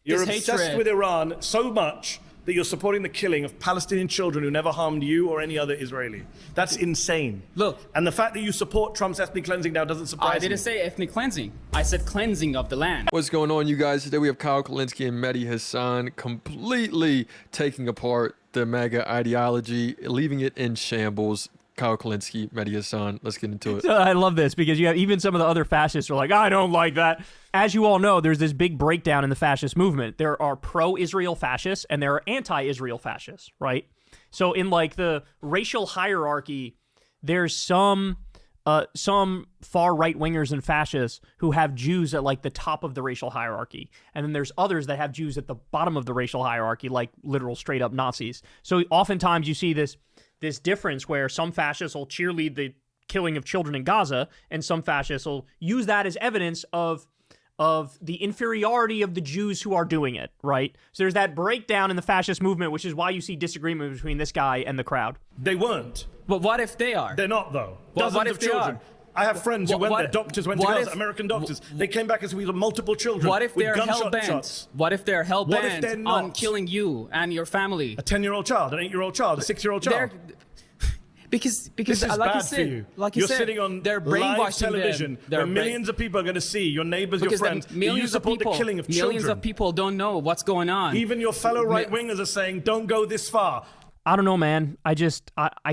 You're obsessed with Iran so much that you're supporting the killing of Palestinian children who never harmed you or any other Israeli. That's insane. Look. And the fact that you support Trump's ethnic cleansing now doesn't surprise me. I didn't say ethnic cleansing. I said cleansing of the land. What's going on, you guys? Today we have Kyle Kulinski and Mehdi Hasan completely taking apart the MAGA ideology, leaving it in shambles. Kyle Kulinski, Mehdi Hasan, let's get into it. I love this because you have even some of the other fascists are like, I don't like that. As you all know, there's this big breakdown in the fascist movement. There are pro-Israel fascists and there are anti-Israel fascists, right? So in like the racial hierarchy, there's some far right-wingers and fascists who have Jews at like the top of the racial hierarchy. And then there's others that have Jews at the bottom of the racial hierarchy, like literal straight up Nazis. So oftentimes you see this difference where some fascists will cheerlead the killing of children in Gaza, and some fascists will use that as evidence of the inferiority of the Jews who are doing it, right? So there's that breakdown in the fascist movement, which is why you see disagreement between this guy and the crowd. They weren't. But what if they are? They're not, though. Well, Dozens of children. I have friends who went there, doctors went to Gaza, American doctors. They came back as we had multiple children. What if they're hell-bent? hell-bent? What if they're hell-bent on killing you and your family? A 10-year-old child, an 8-year-old child, a 6-year-old child. Because this is like bad you said, for you. Like you You're said, sitting on they're live television where millions of people are going to see, your neighbors, your friends, you support the killing of children. Millions of people don't know what's going on. Even your fellow right-wingers are saying, don't go this far. I don't know, man. I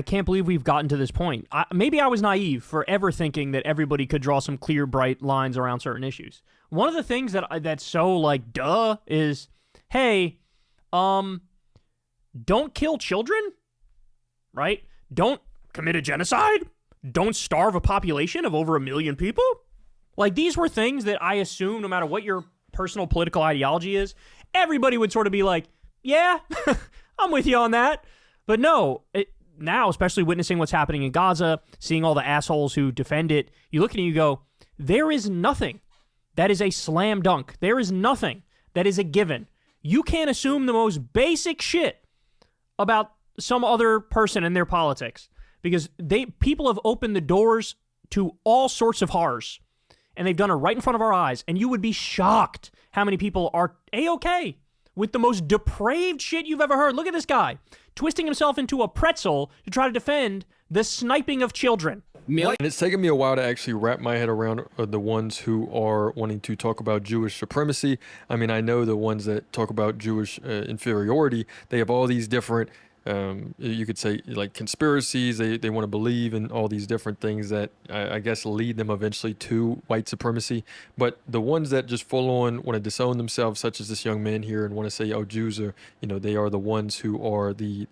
can't believe we've gotten to this point. Maybe I was naive for ever thinking that everybody could draw some clear, bright lines around certain issues. One of the things that's so like, duh, is, hey, don't kill children, right? Don't commit a genocide. Don't starve a population of over 1 million people. Like, these were things that I assume, no matter what your personal political ideology is, everybody would sort of be like, yeah, I'm with you on that. But no, now, especially witnessing what's happening in Gaza, seeing all the assholes who defend it, you look at it and you go, there is nothing that is a slam dunk. There is nothing that is a given. You can't assume the most basic shit about some other person and their politics, because people have opened the doors to all sorts of horrors, and they've done it right in front of our eyes, and you would be shocked how many people are A-okay with the most depraved shit you've ever heard. Look at this guy twisting himself into a pretzel to try to defend the sniping of children. And it's taken me a while to actually wrap my head around the ones who are wanting to talk about Jewish supremacy. I mean, I know the ones that talk about Jewish inferiority, they have all these different you could say, like, conspiracies. They want to believe in all these different things that I guess lead them eventually to white supremacy. But the ones that just full on want to disown themselves, such as this young man here, and want to say, oh, Jews are, they are the ones who are the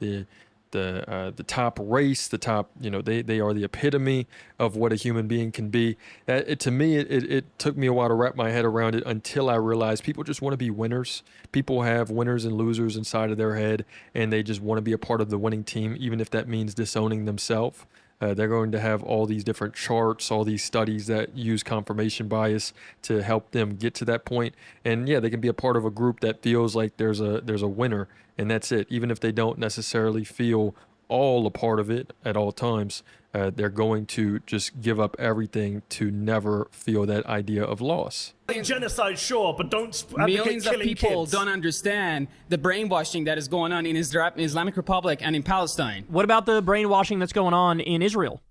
top race, the top, they are the epitome of what a human being can be. To me, it took me a while to wrap my head around it until I realized people just want to be winners. People have winners and losers inside of their head, and they just want to be a part of the winning team, even if that means disowning themselves. They're going to have all these different charts, all these studies that use confirmation bias to help them get to that point. And yeah, they can be a part of a group that feels like there's a winner, and that's it. Even if they don't necessarily feel all a part of it at all times, they're going to just give up everything to never feel that idea of loss. Genocide, sure, but don't advocate millions of people kids. don't understand the brainwashing that is going on in Islamic Republic and in Palestine. What about the brainwashing that's going on in Israel?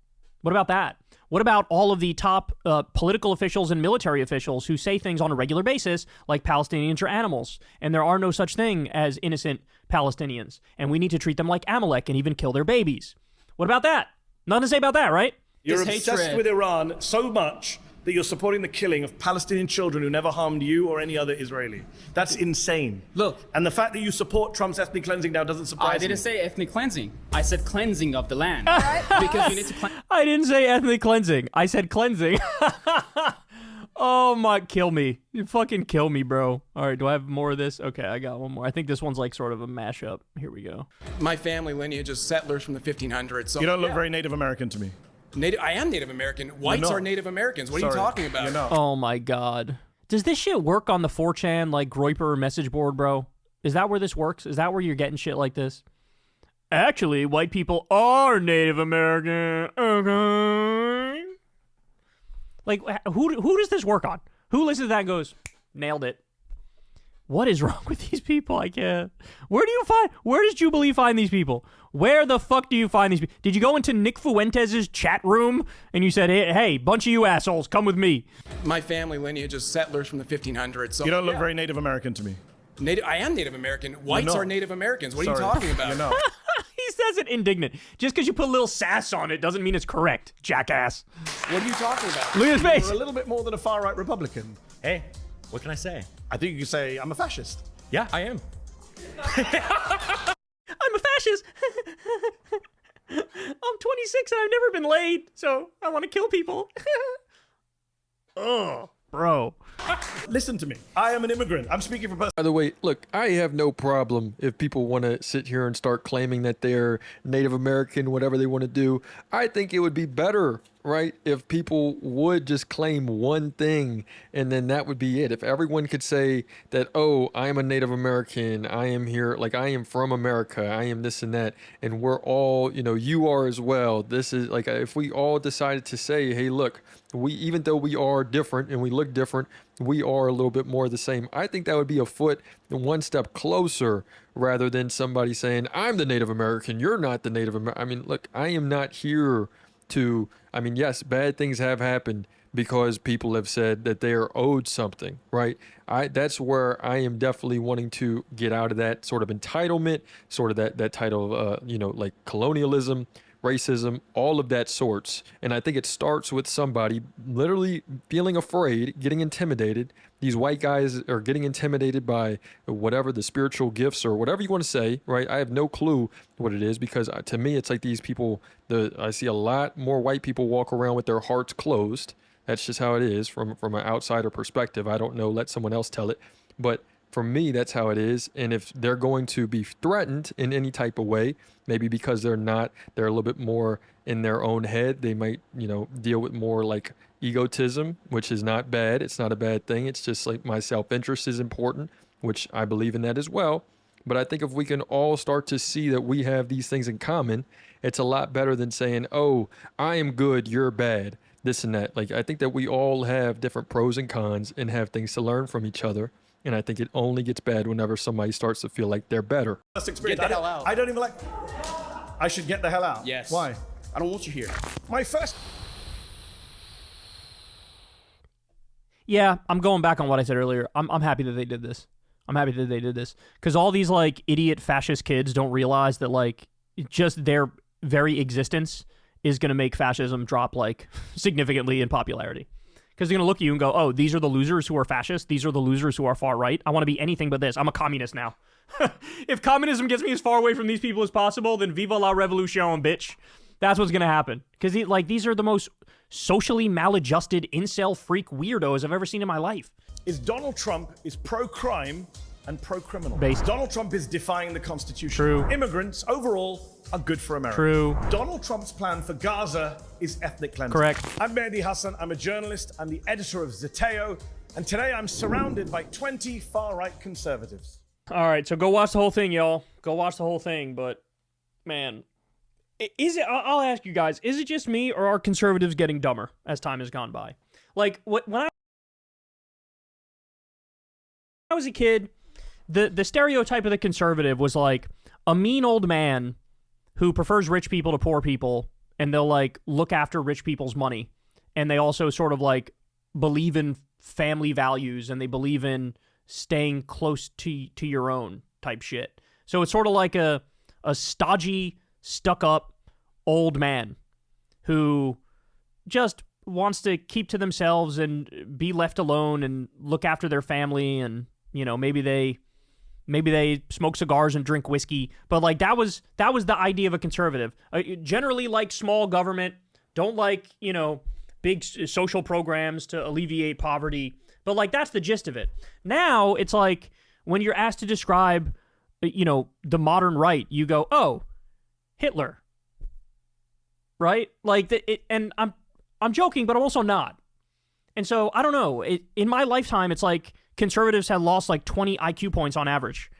What about that? What about all of the top political officials and military officials who say things on a regular basis like Palestinians are animals and there are no such thing as innocent Palestinians and we need to treat them like Amalek and even kill their babies? What about that? Nothing to say about that, right? You're obsessed with Iran so much that you're supporting the killing of Palestinian children who never harmed you or any other Israeli. That's insane. Look. And the fact that you support Trump's ethnic cleansing now doesn't surprise me. I didn't say ethnic cleansing. I said cleansing of the land. Because you need to cleanse. I didn't say ethnic cleansing. I said cleansing. Oh my, kill me. You fucking kill me, bro. All right, do I have more of this? Okay, I got one more. I think this one's like sort of a mashup. Here we go. My family lineage is settlers from the 1500s. So you don't look very Native American to me. I am Native American. Whites are Native Americans. What are you talking about? You're not. Oh my God. Does this shit work on the 4chan, like, Groyper message board, bro? Is that where this works? Is that where you're getting shit like this? Actually, white people are Native American. Okay. Like, who does this work on? Who listens to that and goes, nailed it? What is wrong with these people? I can't. Where does Jubilee find these people? Where the fuck do you find these people? Did you go into Nick Fuentes' chat room and you said, hey, bunch of you assholes, come with me? My family lineage is settlers from the 1500s. So You don't look very Native American to me. I am Native American. Whites not. are Native Americans. What are Sorry. you talking about? You're not. He says it indignant. Just because you put a little sass on it doesn't mean it's correct, jackass. What are you talking about? Look at his face. You're a little bit more than a far-right Republican. Hey, what can I say? I think you could say I'm a fascist. Yeah, I am. I'm a fascist. I'm 26 and I've never been laid, so I want to kill people. Oh, bro. Listen to me. I am an immigrant. I'm speaking for person. By the way, look, I have no problem if people want to sit here and start claiming that they're Native American, whatever they want to do. I think it would be better, right, if people would just claim one thing and then that would be it. If everyone could say that, oh, I am a Native American, I am here, like I am from America, I am this and that, and we're all, you are as well. This is like, if we all decided to say, hey, look, even though we are different and we look different, we are a little bit more the same. I think that would be a foot one step closer rather than somebody saying, I'm the Native American, you're not the Native American. I mean, look, I am not here to, yes, bad things have happened because people have said that they are owed something, right? That's where I am definitely wanting to get out of that sort of entitlement, sort of that title of, like colonialism, racism, all of that sorts. And I think it starts with somebody literally feeling afraid, getting intimidated. These white guys are getting intimidated by whatever the spiritual gifts or whatever you want to say, right? I have no clue what it is because to me, it's like these people, I see a lot more white people walk around with their hearts closed. That's just how it is from an outsider perspective. I don't know, let someone else tell it. But for me, that's how it is. And if they're going to be threatened in any type of way, maybe because they're a little bit more in their own head, they might, deal with more like egotism, which is not bad. It's not a bad thing. It's just like my self-interest is important, which I believe in that as well. But I think if we can all start to see that we have these things in common, it's a lot better than saying, oh, I am good, you're bad, this and that. Like, I think that we all have different pros and cons and have things to learn from each other. And I think it only gets bad whenever somebody starts to feel like they're better. Get the hell out. I don't even like. I should get the hell out. Yes. Why? I don't want you here. My first. Yeah, I'm going back on what I said earlier. I'm happy that they did this. I'm happy that they did this. Because all these, like, idiot fascist kids don't realize that, like, just their very existence is going to make fascism drop, like, significantly in popularity. Because they're going to look at you and go, oh, these are the losers who are fascists. These are the losers who are far right. I want to be anything but this. I'm a communist now. If communism gets me as far away from these people as possible, then viva la revolution, bitch. That's what's going to happen. Because these are the most socially maladjusted incel freak weirdos I've ever seen in my life. Is Donald Trump is pro-crime and pro-criminal. Based. Donald Trump is defying the Constitution. True. Immigrants overall are good for America. True. Donald Trump's plan for Gaza is ethnic cleansing. Correct. I'm Mehdi Hasan. I'm a journalist. I'm the editor of Zeteo. And today I'm surrounded by 20 far-right conservatives. All right, so go watch the whole thing, y'all. Go watch the whole thing. But, man, is it? I'll ask you guys, is it just me or are conservatives getting dumber as time has gone by? Like, when I was a kid, the stereotype of the conservative was like a mean old man who prefers rich people to poor people, and they'll like look after rich people's money, and they also sort of like believe in family values, and they believe in staying close to your own type shit. So it's sort of like a stodgy, stuck-up old man who just wants to keep to themselves and be left alone and look after their family, and maybe they smoke cigars and drink whiskey, but like that was the idea of a conservative. Generally like small government, don't like, big social programs to alleviate poverty, but like that's the gist of it. Now it's like when you're asked to describe, the modern right, you go, oh, Hitler, right? Like and I'm joking, but I'm also not. And so I don't know. In my lifetime, it's like conservatives had lost like 20 IQ points on average.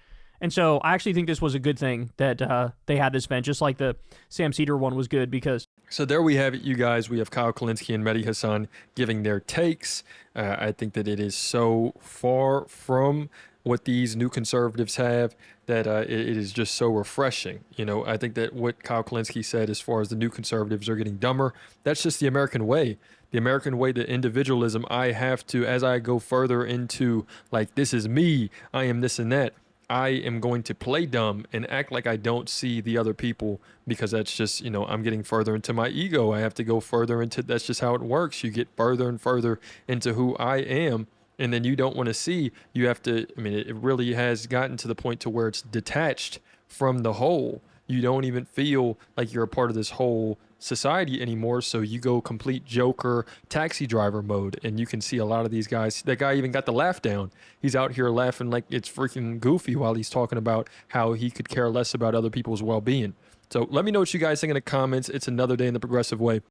And so I actually think this was a good thing that they had this event, just like the Sam Cedar one was good because... So there we have it, you guys. We have Kyle Kulinski and Mehdi Hasan giving their takes. I think that it is so far from what these new conservatives have that it is just so refreshing. I think that what Kyle Kulinski said as far as the new conservatives are getting dumber, that's just the American way. The American way, the individualism. I have to, as I go further into like, this is me, I am this and that, I am going to play dumb and act like I don't see the other people, because that's just, I'm getting further into my ego. I have to go further into, that's just how it works. You get further and further into who I am. And then you don't want to see, you have to, it really has gotten to the point to where it's detached from the whole. You don't even feel like you're a part of this whole society anymore. So you go complete Joker taxi driver mode, and you can see a lot of these guys. That guy even got the laugh down. He's out here laughing like it's freaking goofy while he's talking about how he could care less about other people's well-being. So let me know what you guys think in the comments. It's another day in the progressive way.